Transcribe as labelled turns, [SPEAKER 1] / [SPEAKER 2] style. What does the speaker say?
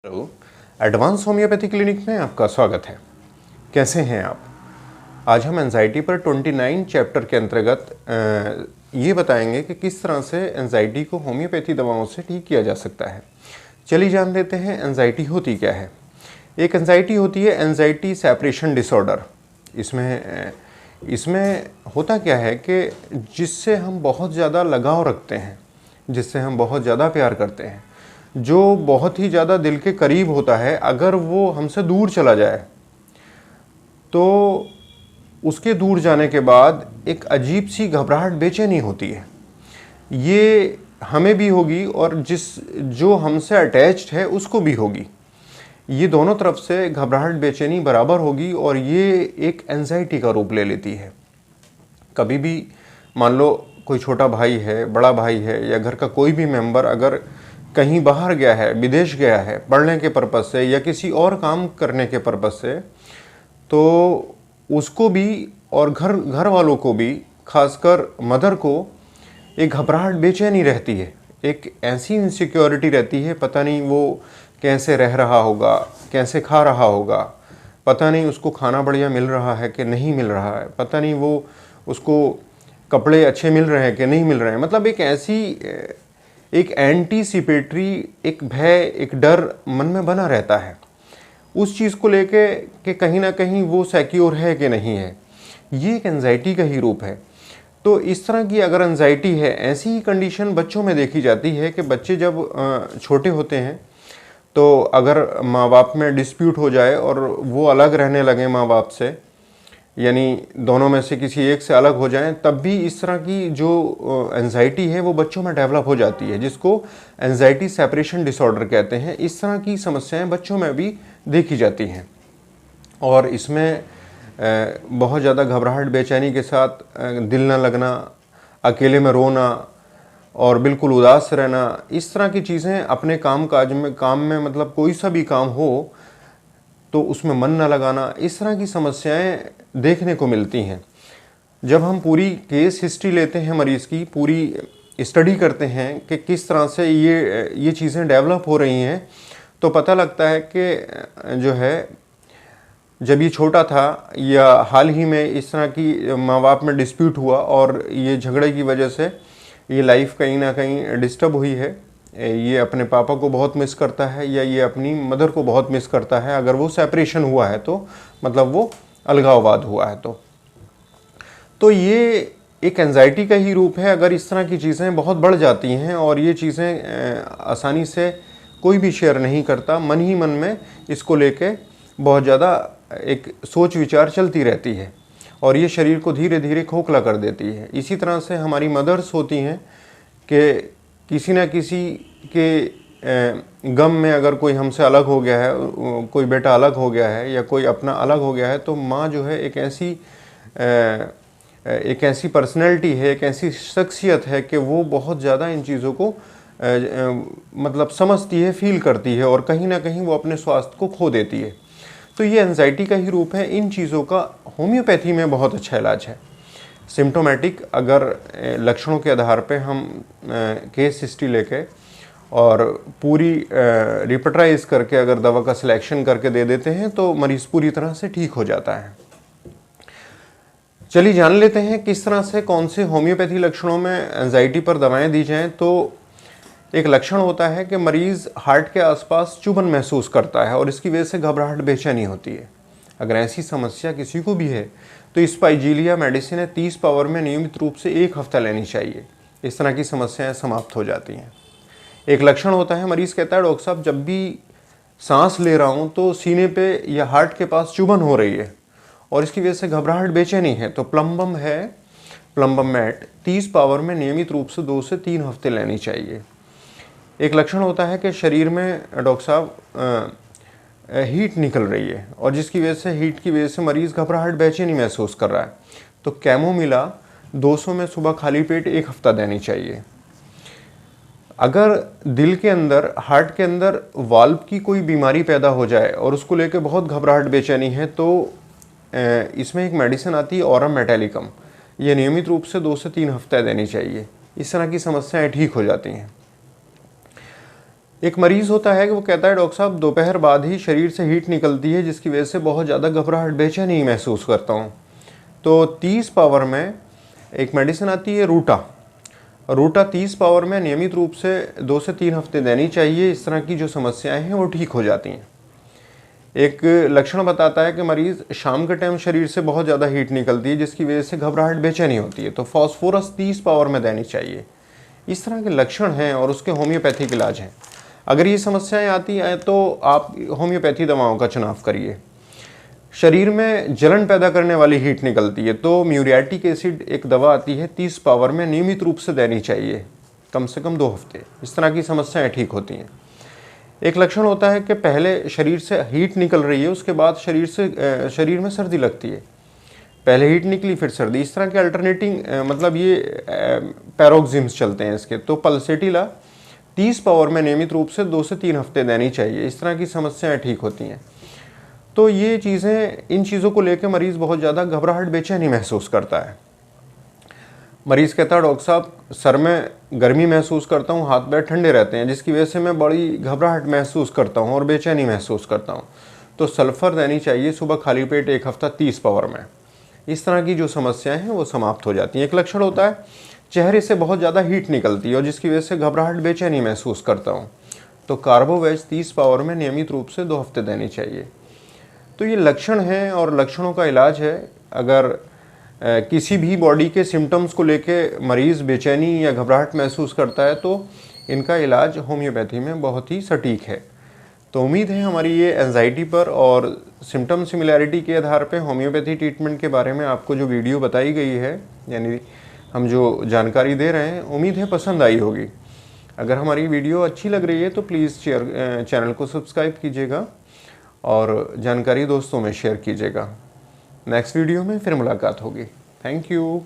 [SPEAKER 1] Hello, advance homeopathy clinic में आपका स्वागत है। कैसे हैं आप? आज हम एंजाइटी पर 29 चैप्टर के अंतर्गत ये बताएंगे कि किस तरह से एंजाइटी को होम्योपैथी दवाओं से ठीक किया जा सकता है। चलिए जान लेते हैं एंजाइटी होती क्या है। एक एंजाइटी होती है एंजाइटी सेपरेशन डिसऑर्डर। इसमें होता क्या है कि जिससे हम बहुत ज़्यादा लगाव रखते हैं, जिससे हम बहुत ज़्यादा प्यार करते हैं, जो बहुत ही ज़्यादा दिल के करीब होता है, अगर वो हमसे दूर चला जाए तो उसके दूर जाने के बाद एक अजीब सी घबराहट बेचैनी होती है। ये हमें भी होगी और जो हमसे अटैच्ड है उसको भी होगी। ये दोनों तरफ से घबराहट बेचैनी बराबर होगी और ये एक एंजाइटी का रूप ले लेती है। कभी भी मान लो कोई छोटा भाई है, बड़ा भाई है या घर का कोई भी मेंबर अगर कहीं बाहर गया है, विदेश गया है पढ़ने के पर्पज़ से या किसी और काम करने के पर्पज़ से, तो उसको भी और घर वालों को भी, खासकर मदर को, एक घबराहट बेचैनी रहती है। एक ऐसी इनसिक्योरिटी रहती है, पता नहीं वो कैसे रह रहा होगा, कैसे खा रहा होगा, पता नहीं उसको खाना बढ़िया मिल रहा है कि नहीं मिल रहा है, पता नहीं वो उसको कपड़े अच्छे मिल रहे हैं कि नहीं मिल रहे हैं। मतलब एक ऐसी एक एंटीसिपेटरी, एक भय, एक डर मन में बना रहता है उस चीज़ को लेके कि कहीं ना कहीं वो सिक्योर है कि नहीं है। ये एक एंजाइटी का ही रूप है। तो इस तरह की अगर एंजाइटी है, ऐसी ही कंडीशन बच्चों में देखी जाती है कि बच्चे जब छोटे होते हैं तो अगर माँ बाप में डिस्प्यूट हो जाए और वो अलग रहने लगे माँ बाप से, यानी दोनों में से किसी एक से अलग हो जाएं, तब भी इस तरह की जो एंजाइटी है वो बच्चों में डेवलप हो जाती है, जिसको एंजाइटी सेपरेशन डिसऑर्डर कहते हैं। इस तरह की समस्याएं बच्चों में भी देखी जाती हैं और इसमें बहुत ज़्यादा घबराहट बेचैनी के साथ दिल न लगना, अकेले में रोना और बिल्कुल उदास रहना, इस तरह की चीज़ें अपने काम में मतलब कोई सा भी काम हो तो उसमें मन न लगाना, इस तरह की समस्याएं देखने को मिलती हैं। जब हम पूरी केस हिस्ट्री लेते हैं, मरीज़ की पूरी स्टडी करते हैं कि किस तरह से ये चीज़ें डेवलप हो रही हैं, तो पता लगता है कि जो है जब ये छोटा था या हाल ही में इस तरह की माँ बाप में डिस्प्यूट हुआ और ये झगड़े की वजह से ये लाइफ कहीं ना कहीं डिस्टर्ब हुई है, ये अपने पापा को बहुत मिस करता है या ये अपनी मदर को बहुत मिस करता है। अगर वो सेपरेशन हुआ है तो मतलब वो अलगाववाद हुआ है तो ये एक एंजाइटी का ही रूप है। अगर इस तरह की चीज़ें बहुत बढ़ जाती हैं और ये चीज़ें आसानी से कोई भी शेयर नहीं करता, मन ही मन में इसको लेके बहुत ज़्यादा एक सोच विचार चलती रहती है और ये शरीर को धीरे धीरे खोखला कर देती है। इसी तरह से हमारी मदर्स होती हैं कि किसी न किसी के गम में अगर कोई हमसे अलग हो गया है, कोई बेटा अलग हो गया है या कोई अपना अलग हो गया है, तो माँ जो है एक ऐसी पर्सनैलिटी है, एक ऐसी शख्सियत है कि वो बहुत ज़्यादा इन चीज़ों को मतलब समझती है, फील करती है और कहीं ना कहीं वो अपने स्वास्थ्य को खो देती है। तो ये एंजाइटी का ही रूप है। इन चीज़ों का होम्योपैथी में बहुत अच्छा इलाज है। सिम्टोमेटिक अगर लक्षणों के आधार पे हम केस हिस्ट्री लेके और पूरी रिपीटराइज करके अगर दवा का सिलेक्शन करके दे देते हैं तो मरीज़ पूरी तरह से ठीक हो जाता है। चलिए जान लेते हैं किस तरह से कौन से होम्योपैथी लक्षणों में एंजाइटी पर दवाएं दी जाएं। तो एक लक्षण होता है कि मरीज़ हार्ट के आसपास चुभन महसूस करता है और इसकी वजह से घबराहट बेचैनी होती है। अगर ऐसी समस्या किसी को भी है तो स्पाइजीलिया मेडिसिन है 30 पावर में नियमित रूप से 1 हफ्ता लेनी चाहिए। इस तरह की समस्याएं समाप्त हो जाती हैं। एक लक्षण होता है, मरीज़ कहता है डॉक्टर साहब जब भी सांस ले रहा हूँ तो सीने पे या हार्ट के पास चुभन हो रही है और इसकी वजह से घबराहट बेचैनी है। तो प्लम्बम है, प्लम्बम मैट 30 पावर में नियमित रूप से 2 से 3 हफ्ते लेनी चाहिए। एक लक्षण होता है कि शरीर में डॉक्टर साहब हीट निकल रही है और जिसकी वजह से हीट की वजह से मरीज़ घबराहट बेचैनी महसूस कर रहा है, तो कैमोमिला 200 में सुबह खाली पेट 1 हफ्ता देनी चाहिए। अगर दिल के अंदर, हार्ट के अंदर वाल्व की कोई बीमारी पैदा हो जाए और उसको लेके बहुत घबराहट बेचैनी है तो इसमें एक मेडिसिन आती है ऑरम मेटालिकम, ये नियमित रूप से 2 से 3 हफ्ते देनी चाहिए। इस तरह की समस्याएं ठीक हो जाती हैं। एक मरीज़ होता है कि वो कहता है डॉक्टर साहब दोपहर बाद ही शरीर से हीट निकलती है जिसकी वजह से बहुत ज़्यादा घबराहट बेचैनी महसूस करता हूँ। तो 30 पावर में एक मेडिसिन आती है रूटा 30 पावर में नियमित रूप से 2 से 3 हफ्ते देनी चाहिए। इस तरह की जो समस्याएं हैं वो ठीक हो जाती हैं। एक लक्षण बताता है कि मरीज़ शाम के टाइम शरीर से बहुत ज़्यादा हीट निकलती है जिसकी वजह से घबराहट बेचैनी होती है, तो फास्फोरस 30 पावर में देनी चाहिए। इस तरह के लक्षण हैं और उसके होम्योपैथिक इलाज हैं। अगर ये समस्याएं आती हैं तो आप होम्योपैथी दवाओं का चुनाव करिए। शरीर में जलन पैदा करने वाली हीट निकलती है तो म्यूरियाटिक एसिड एक दवा आती है 30 पावर में, नियमित रूप से देनी चाहिए कम से कम 2 हफ्ते। इस तरह की समस्याएं ठीक होती हैं। एक लक्षण होता है कि पहले शरीर से हीट निकल रही है, उसके बाद शरीर में सर्दी लगती है। पहले हीट निकली फिर सर्दी, इस तरह के अल्टरनेटिंग मतलब ये पैरोक्सिम्स चलते हैं इसके। तो पल्सेटिला 30 पावर में नियमित रूप से 2 से 3 हफ्ते देनी चाहिए। इस तरह की समस्याएं ठीक होती हैं। तो ये चीज़ें, इन चीज़ों को लेकर मरीज़ बहुत ज़्यादा घबराहट बेचैनी महसूस करता है। मरीज़ कहता है डॉक्टर साहब सर में गर्मी महसूस करता हूँ, हाथ पैर ठंडे रहते हैं जिसकी वजह से मैं बड़ी घबराहट महसूस करता हूँ और बेचैनी महसूस करता हूँ। तो सल्फ़र देनी चाहिए सुबह खाली पेट 1 हफ्ता 30 पावर में। इस तरह की जो समस्याएं हैं वो समाप्त हो जाती हैं। एक लक्षण होता है चेहरे से बहुत ज़्यादा हीट निकलती है और जिसकी वजह से घबराहट बेचैनी महसूस करता हूँ, तो कार्बोवेज 30 पावर में नियमित रूप से 2 हफ्ते देनी चाहिए। तो ये लक्षण हैं और लक्षणों का इलाज है। अगर किसी भी बॉडी के सिम्टम्स को लेके मरीज़ बेचैनी या घबराहट महसूस करता है तो इनका इलाज होम्योपैथी में बहुत ही सटीक है। तो उम्मीद है हमारी ये एंजाइटी पर और सिम्टम सिमिलैरिटी के आधार पे होम्योपैथी ट्रीटमेंट के बारे में आपको जो वीडियो बताई गई है, यानी हम जो जानकारी दे रहे हैं, उम्मीद है पसंद आई होगी। अगर हमारी वीडियो अच्छी लग रही है तो प्लीज़ चैनल को सब्सक्राइब कीजिएगा और जानकारी दोस्तों में शेयर कीजिएगा। नेक्स्ट वीडियो में फिर मुलाकात होगी। Thank you.